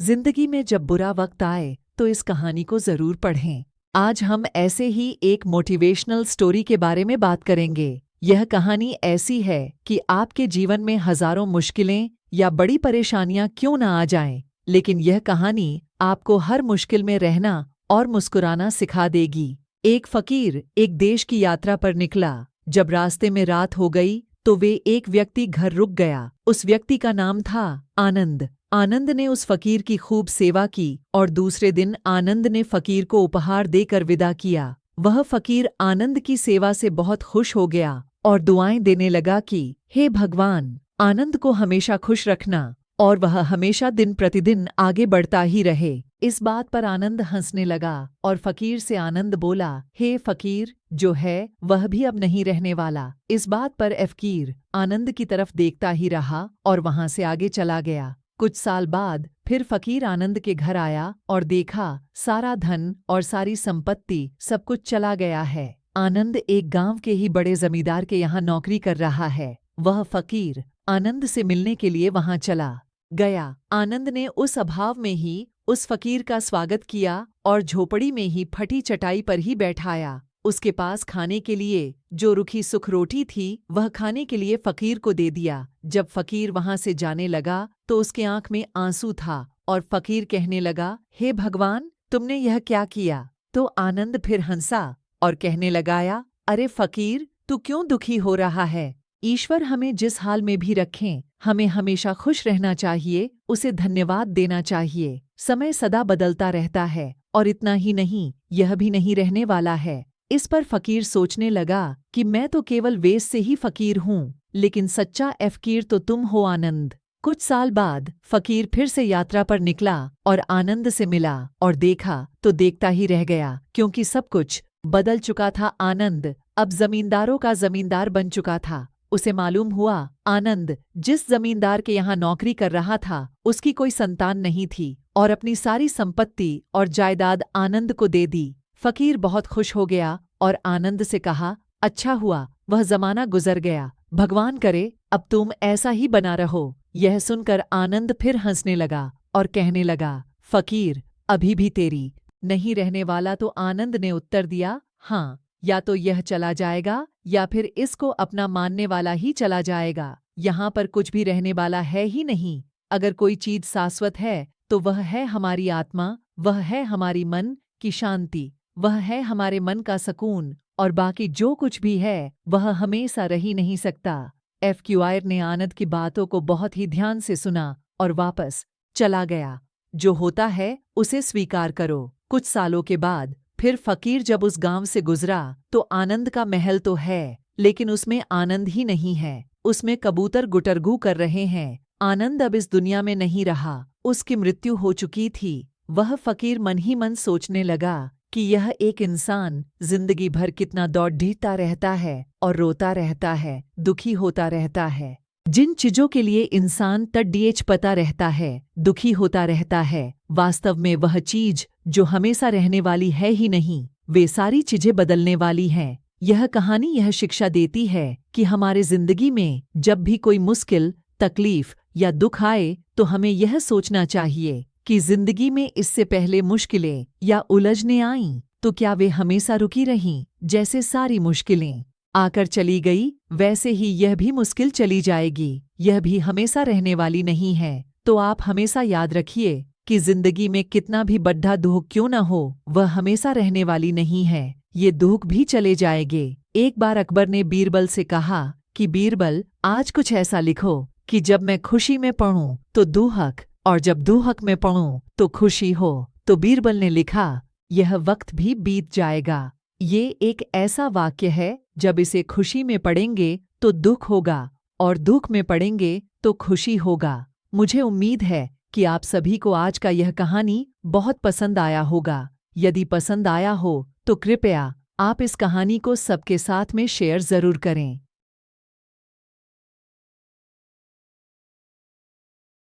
जिंदगी में जब बुरा वक्त आए तो इस कहानी को जरूर पढ़ें। आज हम ऐसे ही एक मोटिवेशनल स्टोरी के बारे में बात करेंगे। यह कहानी ऐसी है कि आपके जीवन में हजारों मुश्किलें या बड़ी परेशानियां क्यों ना आ जाएं, लेकिन यह कहानी आपको हर मुश्किल में रहना और मुस्कुराना सिखा देगी। एक फकीर एक देश की यात्रा पर निकला। जब रास्ते में रात हो गई तो वे एक व्यक्ति घर रुक गया। उस व्यक्ति का नाम था आनंद। आनंद ने उस फकीर की खूब सेवा की और दूसरे दिन आनंद ने फकीर को उपहार देकर विदा किया। वह फकीर आनंद की सेवा से बहुत खुश हो गया और दुआएं देने लगा कि हे भगवान, आनंद को हमेशा खुश रखना और वह हमेशा दिन प्रतिदिन आगे बढ़ता ही रहे। इस बात पर आनंद हंसने लगा और फकीर से आनंद बोला, हे फकीर, जो है वह भी अब नहीं रहने वाला। इस बात पर फकीर आनंद की तरफ देखता ही रहा और वहां से आगे चला गया। कुछ साल बाद फिर फकीर आनंद के घर आया और देखा सारा धन और सारी संपत्ति सब कुछ चला गया है। आनंद एक गांव के ही बड़े जमींदार के यहाँ नौकरी कर रहा है। वह फकीर आनंद से मिलने के लिए वहां चला गया। आनंद ने उस अभाव में ही उस फकीर का स्वागत किया और झोपड़ी में ही फटी चटाई पर ही बैठाया। उसके पास खाने के लिए जो रूखी सुख रोटी थी वह खाने के लिए फकीर को दे दिया। जब फकीर वहां से जाने लगा तो उसके आंख में आंसू था और फकीर कहने लगा, हे भगवान, तुमने यह क्या किया? तो आनंद फिर हंसा और कहने लगाया, अरे फकीर, तू क्यों दुखी हो रहा है? ईश्वर हमें जिस हाल में भी रखें, हमें हमेशा खुश रहना चाहिए, उसे धन्यवाद देना चाहिए। समय सदा बदलता रहता है और इतना ही नहीं, यह भी नहीं रहने वाला है। इस पर फकीर सोचने लगा कि मैं तो केवल वेश से ही फकीर हूँ, लेकिन सच्चा फकीर तो तुम हो आनंद। कुछ साल बाद फकीर फिर से यात्रा पर निकला और आनंद से मिला और देखा तो देखता ही रह गया, क्योंकि सब कुछ बदल चुका था। आनंद अब जमींदारों का जमींदार बन चुका था। उसे मालूम हुआ आनंद जिस जमींदार के यहाँ नौकरी कर रहा था उसकी कोई संतान नहीं थी और अपनी सारी संपत्ति और जायदाद आनंद को दे दी। फकीर बहुत खुश हो गया और आनंद से कहा, अच्छा हुआ वह जमाना गुजर गया, भगवान करे अब तुम ऐसा ही बना रहो। यह सुनकर आनंद फिर हंसने लगा और कहने लगा, फकीर, अभी भी तेरी नहीं रहने वाला। तो आनंद ने उत्तर दिया, हाँ, या तो यह चला जाएगा या फिर इसको अपना मानने वाला ही चला जाएगा। यहाँ पर कुछ भी रहने वाला है ही नहीं। अगर कोई चीज शाश्वत है तो वह है हमारी आत्मा, वह है हमारी मन की शांति, वह है हमारे मन का सुकून, और बाकी जो कुछ भी है वह हमेशा रह ही नहीं सकता। फकीर ने आनंद की बातों को बहुत ही ध्यान से सुना और वापस चला गया। जो होता है उसे स्वीकार करो। कुछ सालों के बाद फिर फकीर जब उस गांव से गुजरा तो आनंद का महल तो है, लेकिन उसमें आनंद ही नहीं है। उसमें कबूतर गुटरगू कर रहे हैं। आनंद अब इस दुनिया में नहीं रहा, उसकी मृत्यु हो चुकी थी। वह फकीर मन ही मन सोचने लगा कि यह एक इंसान जिंदगी भर कितना दौड़ता रहता है और रोता रहता है, दुखी होता रहता है। जिन चीजों के लिए इंसान तड़पता रहता है, दुखी होता रहता है, वास्तव में वह चीज जो हमेशा रहने वाली है ही नहीं, वे सारी चीजें बदलने वाली हैं। यह कहानी यह शिक्षा देती है कि हमारे जिंदगी में जब भी कोई मुश्किल, तकलीफ या दुख आए तो हमें यह सोचना चाहिए कि जिंदगी में इससे पहले मुश्किलें या उलझने आईं तो क्या वे हमेशा रुकी रहीं? जैसे सारी मुश्किलें आकर चली गई वैसे ही यह भी मुश्किल चली जाएगी। यह भी हमेशा रहने वाली नहीं है। तो आप हमेशा याद रखिए कि जिंदगी में कितना भी बड़ा दुख क्यों न हो, वह हमेशा रहने वाली नहीं है। ये दुख भी चले जाएंगे। एक बार अकबर ने बीरबल से कहा कि बीरबल, आज कुछ ऐसा लिखो कि जब मैं खुशी में पढ़ूं तो दुहक, और जब दुहक में पढ़ूं तो खुशी हो। तो बीरबल ने लिखा, यह वक्त भी बीत जाएगा। ये एक ऐसा वाक्य है, जब इसे खुशी में पढ़ेंगे तो दुख होगा और दुख में पढ़ेंगे तो खुशी होगा। मुझे उम्मीद है कि आप सभी को आज का यह कहानी बहुत पसंद आया होगा। यदि पसंद आया हो तो कृपया आप इस कहानी को सबके साथ में शेयर जरूर करें।